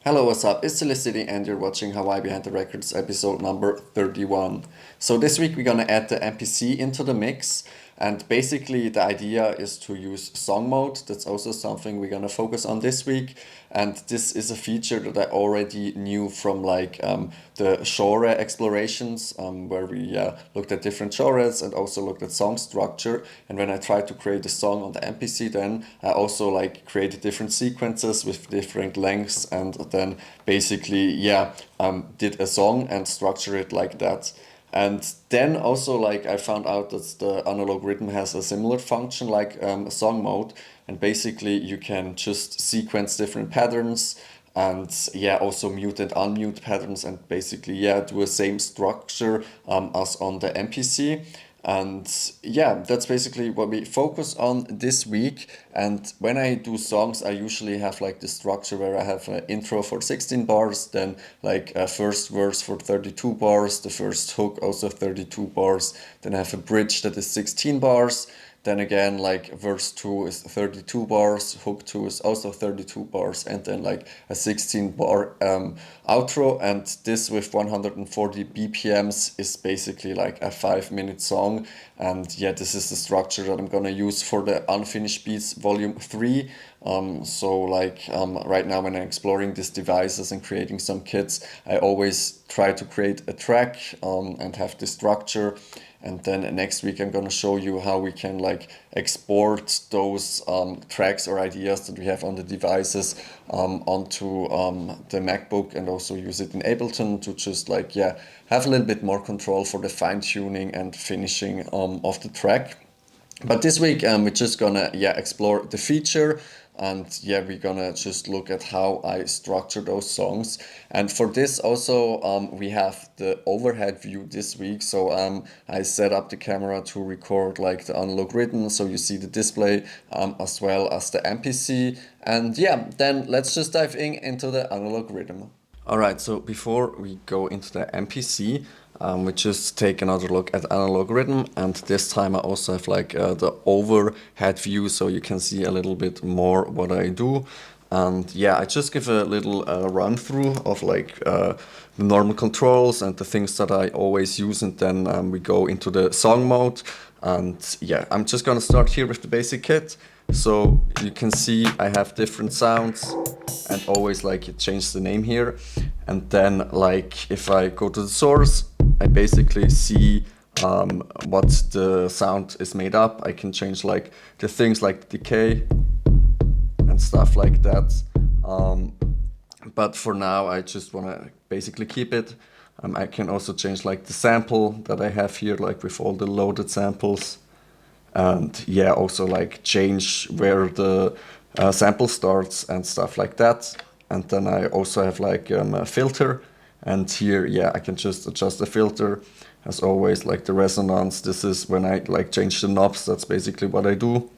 Hello, what's up? It's Felicity and you're watching HWY Behind the Records episode number 31. So this week we're gonna add the MPC into the mix, and basically the idea is to use song mode. That's also something we're gonna focus on this week, and this is a feature that I already knew from the genre explorations, where we looked at different genres and also looked at song structure. And when I tried to create a song on the MPC, then I also created different sequences with different lengths, and then basically did a song and structure it like that. And then also I found out that the analog rhythm has a similar function like a song mode, and basically you can just sequence different patterns and also mute and unmute patterns, and basically do a same structure as on the MPC. And that's basically what we focus on this week. And when I do songs, I usually have the structure where I have an intro for 16 bars, then a first verse for 32 bars, the first hook also 32 bars, then I have a bridge that is 16 bars. Then again, verse 2 is 32 bars, hook 2 is also 32 bars, and then a 16 bar outro. And this with 140 BPMs is basically a 5-minute song. And this is the structure that I'm gonna use for the Unfinished Beats Volume 3. Right now when I'm exploring these devices and creating some kits, I always try to create a track and have the structure. And then next week I'm gonna show you how we can export those tracks or ideas that we have on the devices onto the MacBook, and also use it in Ableton to just have a little bit more control for the fine tuning and finishing of the track. But this week we're just gonna explore the feature, and we're gonna just look at how I structure those songs. And for this also we have the overhead view this week. So I set up the camera to record the analog rhythm, so you see the display as well as the MPC. And then let's just dive into the analog rhythm. Alright, so before we go into the MPC, we just take another look at analog rhythm, and this time I also have the overhead view, so you can see a little bit more what I do. And I just give a little run through of the normal controls and the things that I always use, and then we go into the song mode. And I'm just gonna start here with the basic kit. So you can see I have different sounds, and always you change the name here. And then if I go to the source, I basically see what the sound is made up. I can change the things like decay and stuff like that. But for now I just want to basically keep it. I can also change the sample that I have here, with all the loaded samples. And also change where the sample starts and stuff like that. And then I also have a filter, and here I can just adjust the filter. As always, the resonance, this is when I change the knobs. That's basically what I do.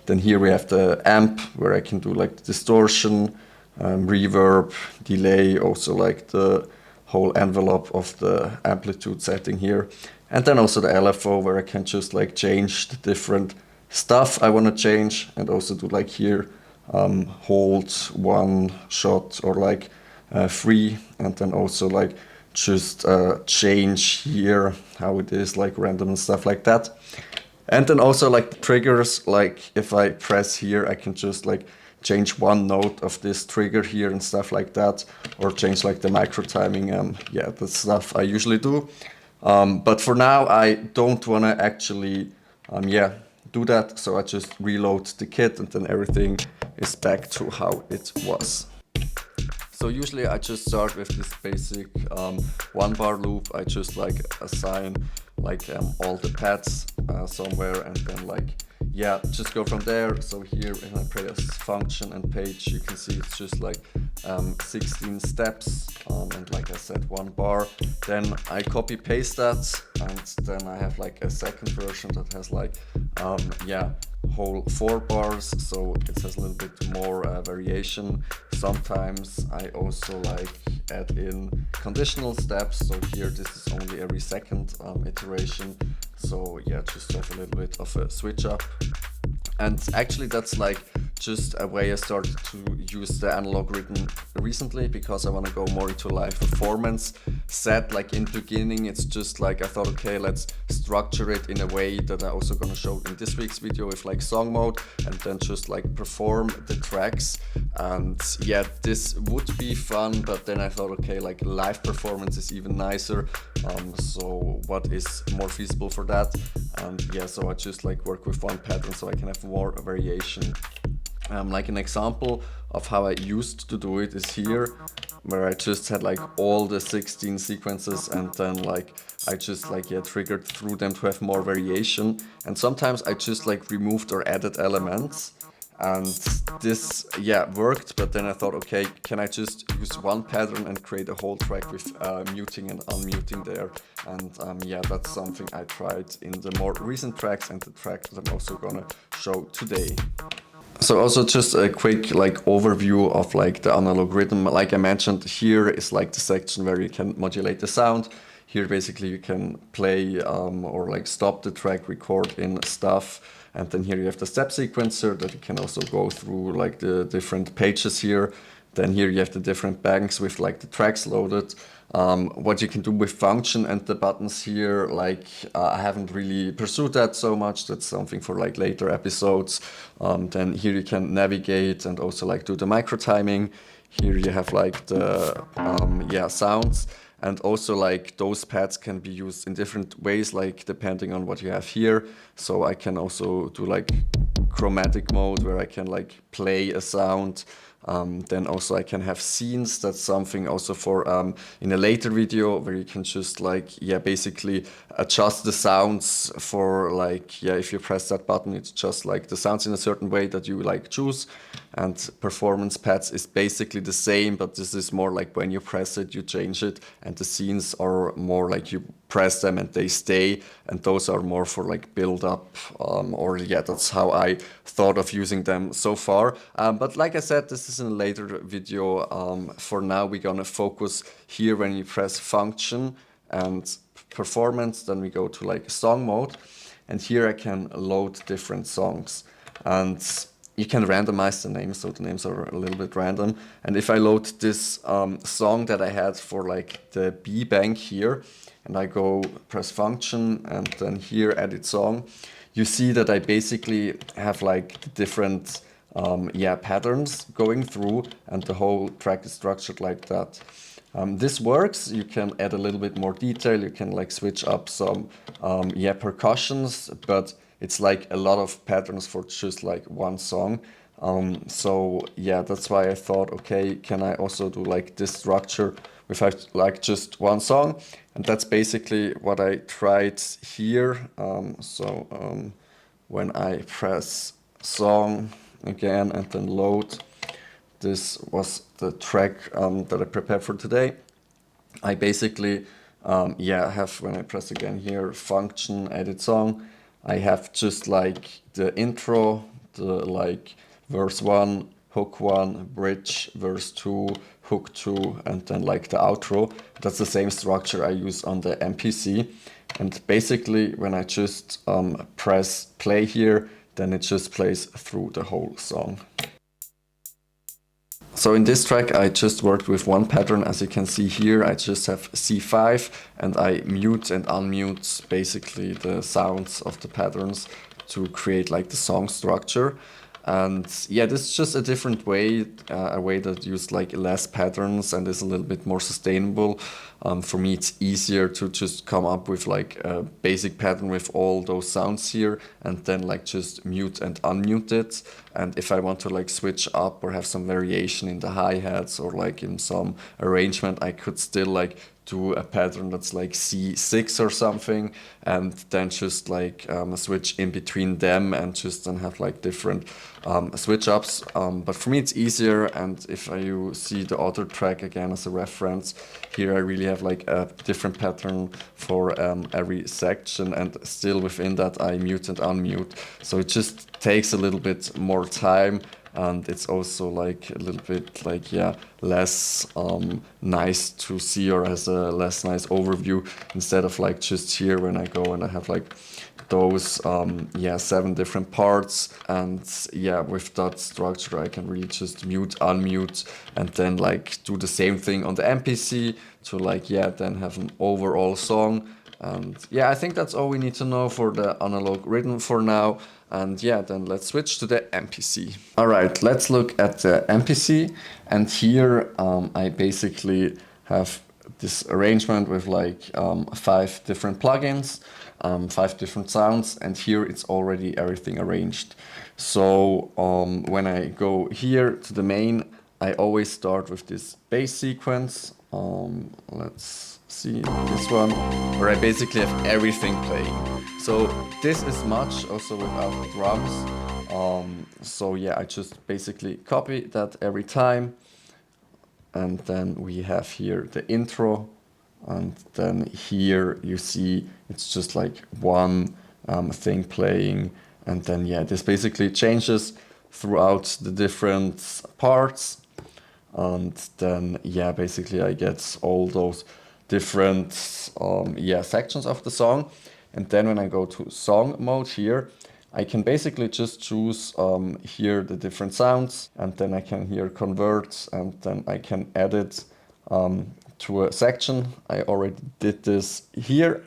Then here we have the amp, where I can do the distortion, reverb, delay, also the whole envelope of the amplitude setting here. And then also the LFO, where I can just change the different stuff I want to change, and also do here hold one shot or 3, and then also just change here how it is random and stuff like that. And then also the triggers, if I press here I can just change one note of this trigger here and stuff like that, or change the micro timing. That's stuff I usually do. But for now I don't want to actually do that, so I just reload the kit, and then everything is back to how it was. So usually I just start with this basic 1-bar loop. I just assign all the pads somewhere, and then just go from there. So here when I press function and page, you can see it's just 16 steps, and I said 1 bar. Then I copy paste that, and then I have a second version that has whole 4 bars, so it has a little bit more variation. Sometimes I also add in conditional steps, so here this is only every second iteration, so just have a little bit of a switch up. And actually that's just a way I started to use the analog rhythm recently, because I want to go more into live performance set. Like in the beginning, it's just like I thought, okay, let's structure it in a way that I'm also gonna show in this week's video with like song mode, and then just like perform the tracks. And yeah, this would be fun, but then I thought, okay, like live performance is even nicer. So what is more feasible for that? And yeah, so I just like work with one pattern so I can have more variation. Like an example of how I used to do it is here, where I just had like all the 16 sequences, and then like I just like triggered through them to have more variation. And sometimes I just like removed or added elements, and this worked. But then I thought, okay, can I just use one pattern and create a whole track with muting and unmuting there? And yeah, that's something I tried in the more recent tracks and the track that I'm also gonna show today. So also just a quick like overview of like the analog rhythm. Like I mentioned, here is like the section where you can modulate the sound. Here basically you can play or like stop the track, record in stuff. And then here you have the step sequencer that you can also go through like the different pages here. Then here you have the different banks with like the tracks loaded. What you can do with function and the buttons here, like I haven't really pursued that so much. That's something for like later episodes. Then here you can navigate and also like do the micro timing. Here you have like the sounds, and also like those pads can be used in different ways, like depending on what you have here. So I can also do like chromatic mode where I can like play a sound. Then also I can have scenes. That's something also for in a later video, where you can just like basically adjust the sounds for like if you press that button, it's just like the sounds in a certain way that you like choose. And performance pads is basically the same, but this is more like when you press it, you change it, and the scenes are more like you press them and they stay, and those are more for like build up, that's how I thought of using them so far. But like I said, this is in a later video. For now we're gonna focus here when you press function and performance, then we go to like song mode, and here I can load different songs, and you can randomize the names, so the names are a little bit random. And if I load this song that I had for like the B bank here, and I go press function and then here edit song, you see that I basically have like different patterns going through, and the whole track is structured like that. This works. You can add a little bit more detail. You can like switch up some percussions, but it's like a lot of patterns for just like one song. So yeah, that's why I thought, okay, can I also do like this structure without like just one song? And that's basically what I tried here. When I press song again and then load, this was the track that I prepared for today. I basically have, when I press again here, function, edit song, I have just like the intro, the like verse 1, hook 1, bridge, verse 2, hook 2, and then like the outro. That's the same structure I use on the MPC. And basically when I just press play here, then it just plays through the whole song. So in this track I just worked with one pattern. As you can see here, I just have C5, and I mute and unmute basically the sounds of the patterns to create like the song structure. And yeah, this is just a different way, a way that used like less patterns and is a little bit more sustainable. For me, it's easier to just come up with like a basic pattern with all those sounds here, and then like just mute and unmute it. And if I want to like switch up or have some variation in the hi-hats or like in some arrangement, I could still like do a pattern that's like C6 or something, and then just like switch in between them and just then have like different switch ups. But for me it's easier, and if you see the other track again as a reference, here I really have like a different pattern for every section, and still within that I mute and unmute. So it just takes a little bit more time, and it's also like a little bit like less nice to see, or has a less nice overview, instead of like just here when I go and I have like those yeah, 7 different parts. And yeah, with that structure I can really just mute, unmute, and then like do the same thing on the MPC to like, yeah, then have an overall song. And yeah, I think that's all we need to know for the analog rhythm for now. And yeah, then let's switch to the MPC. All right, let's look at the MPC. And here I basically have this arrangement with like 5 different plugins, 5 different sounds, and here it's already everything arranged. So when I go here to the main, I always start with this bass sequence. Let's see this one, where I basically have everything playing. So this is much also without the drums. So yeah, I just basically copy that every time. And then we have here the intro, and then here you see it's just like one thing playing, and then yeah, this basically changes throughout the different parts. And then yeah, basically I get all those different yeah, sections of the song. And then when I go to song mode here, I can basically just choose here the different sounds, and then I can here convert, and then I can add it to a section. I already did this here.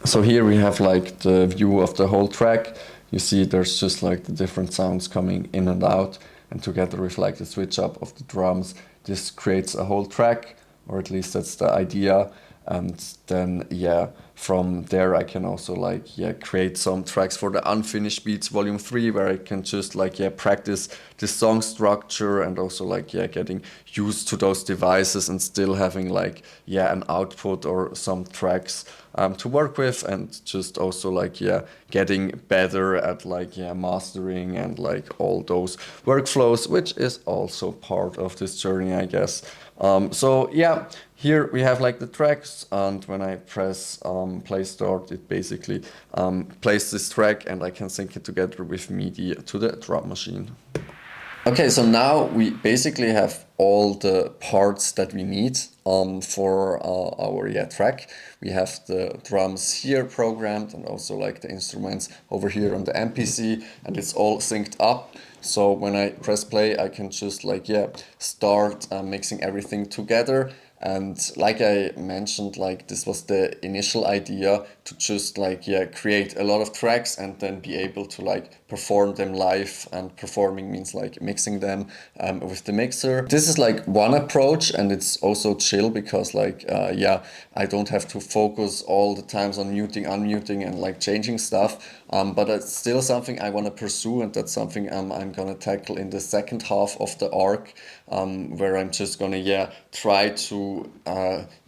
So here we have like the view of the whole track. You see there's just like the different sounds coming in and out, and together with like the switch up of the drums, this creates a whole track, or at least that's the idea. And then yeah, from there I can also like, yeah, create some tracks for the Unfinished Beats Volume 3, where I can just like, yeah, practice this song structure, and also like, yeah, getting used to those devices and still having like, yeah, an output or some tracks to work with, and just also like, yeah, getting better at like, yeah, mastering and like all those workflows, which is also part of this journey, I guess. So yeah, here we have like the tracks, and when I press play start, it basically plays this track, and I can sync it together with MIDI to the drum machine. Okay, so now we basically have all the parts that we need for our track. We have the drums here programmed, and also like the instruments over here on the MPC, and it's all synced up. So when I press play, I can just like, yeah, start mixing everything together. And like I mentioned, like this was the initial idea, to just like, yeah, create a lot of tracks and then be able to like perform them live. And performing means like mixing them with the mixer. This is like one approach, and it's also chill because like, yeah, I don't have to focus all the times on muting, unmuting, and like changing stuff. But it's still something I want to pursue, and that's something I'm gonna tackle in the second half of the arc, where I'm just gonna, yeah, try to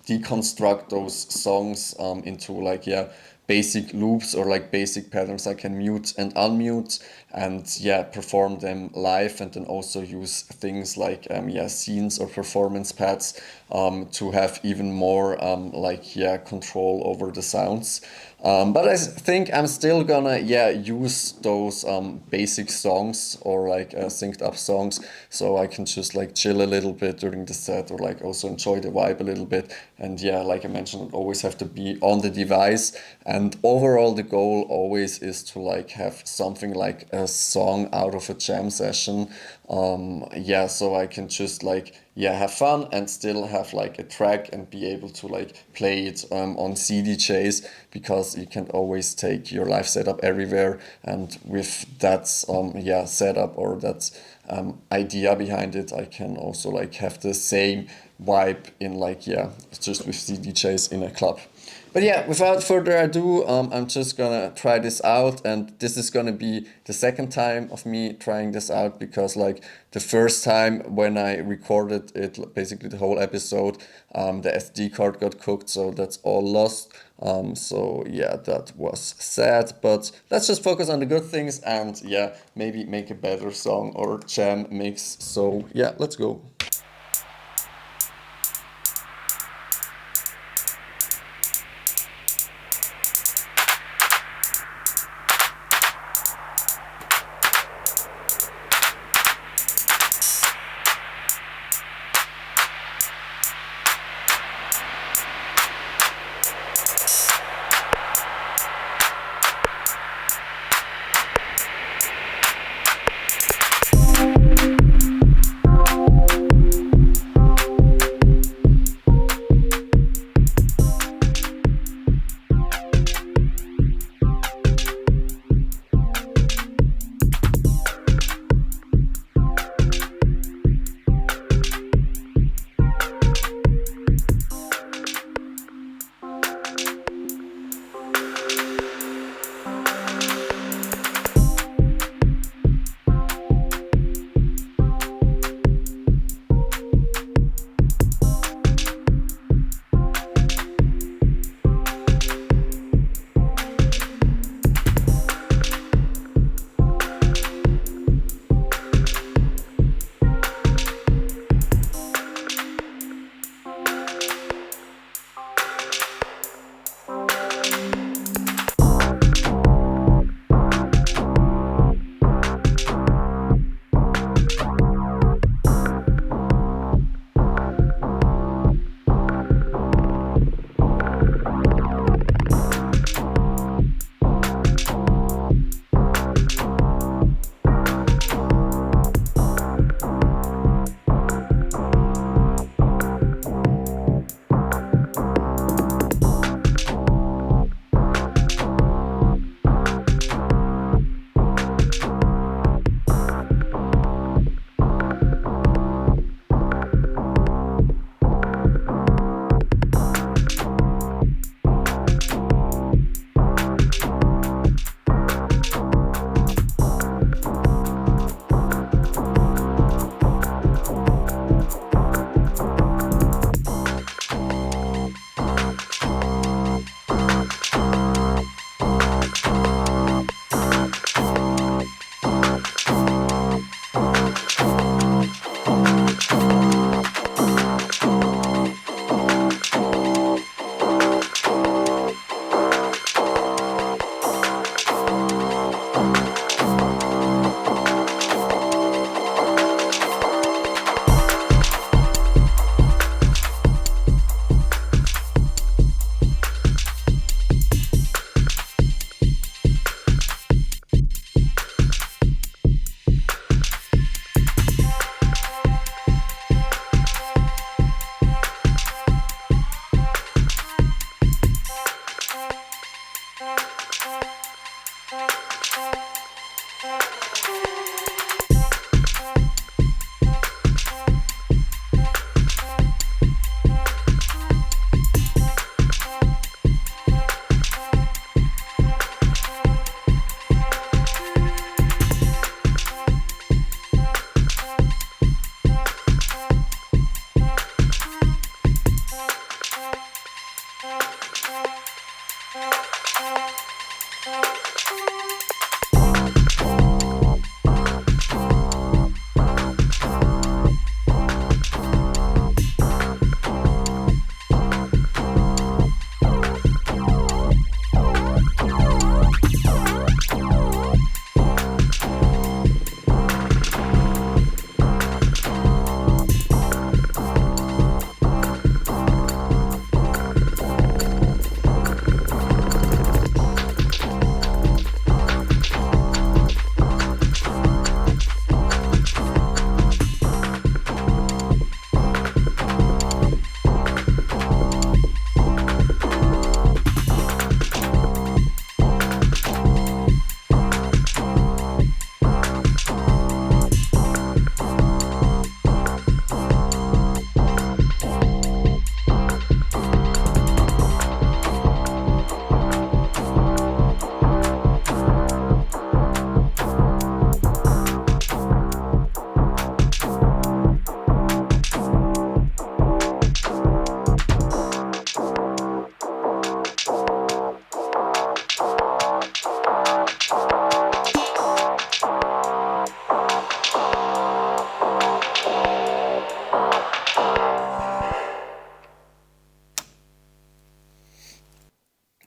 deconstruct those songs into like, yeah, basic loops or like basic patterns I can mute and unmute, and yeah, perform them live, and then also use things like yeah, scenes or performance pads to have even more like, yeah, control over the sounds. But I think I'm still gonna, yeah, use those basic songs or like synced up songs, so I can just like chill a little bit during the set, or like also enjoy the vibe a little bit. And yeah, like I mentioned, always have to be on the device. And overall the goal always is to like have something like a song out of a jam session. Yeah, so I can just like, yeah, have fun and still have like a track and be able to like play it on CDJs, because you can always take your live setup everywhere. And with that yeah, setup, or that idea behind it, I can also like have the same vibe in like, yeah, just with CDJs in a club. But yeah, without further ado, I'm just gonna try this out, and this is gonna be the second time of me trying this out, because like the first time when I recorded it, basically the whole episode, the SD card got cooked, so that's all lost. So yeah, that was sad, but let's just focus on the good things, and yeah, maybe make a better song or jam mix. So yeah, let's go.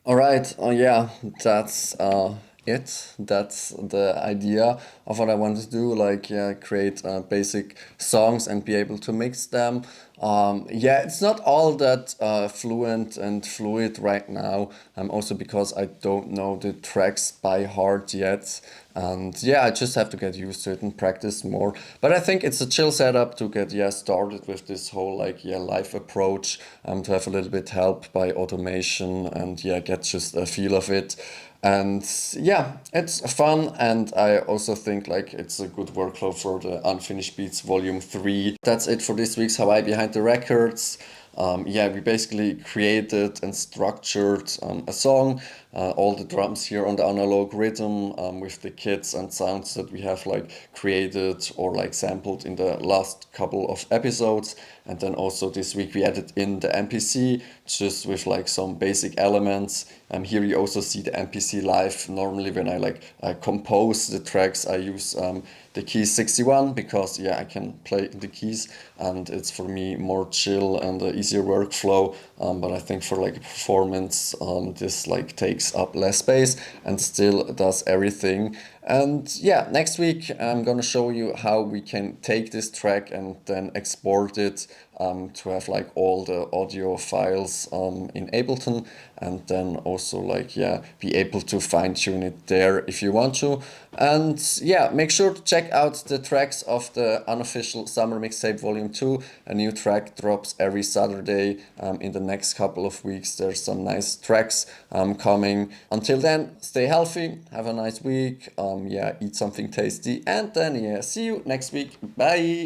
All right. Yeah, that's it. That's the idea of what I want to do. Like, yeah, create basic songs and be able to mix them. Yeah, it's not all that fluent and fluid right now. Also because I don't know the tracks by heart yet. And yeah, I just have to get used to it and practice more. But I think it's a chill setup to get, yeah, started with this whole like, yeah, live approach, to have a little bit help by automation and yeah, get just a feel of it. And yeah, it's fun, and I also think like it's a good workflow for the Unfinished Beats Volume 3. That's it for this week's Hawaii Behind the Records. Yeah, we basically created and structured a song, all the drums here on the analog rhythm, with the kits and sounds that we have like created or like sampled in the last couple of episodes. And then also this week we added in the MPC just with like some basic elements. Here you also see the MPC live. Normally when I like compose the tracks, I use the key 61 because yeah, I can play the keys and it's for me more chill and easier workflow. But I think for like performance, this like takes up less space and still does everything. And yeah, next week I'm gonna show you how we can take this track and then export it to have like all the audio files in Ableton, and then also like yeah, be able to fine tune it there if you want to. And yeah, make sure to check out the tracks of the unofficial Summer Mixtape Volume 2. A new track drops every Saturday. In the next couple of weeks there's some nice tracks coming. Until then, stay healthy, have a nice week, yeah, eat something tasty, and then yeah, see you next week. Bye.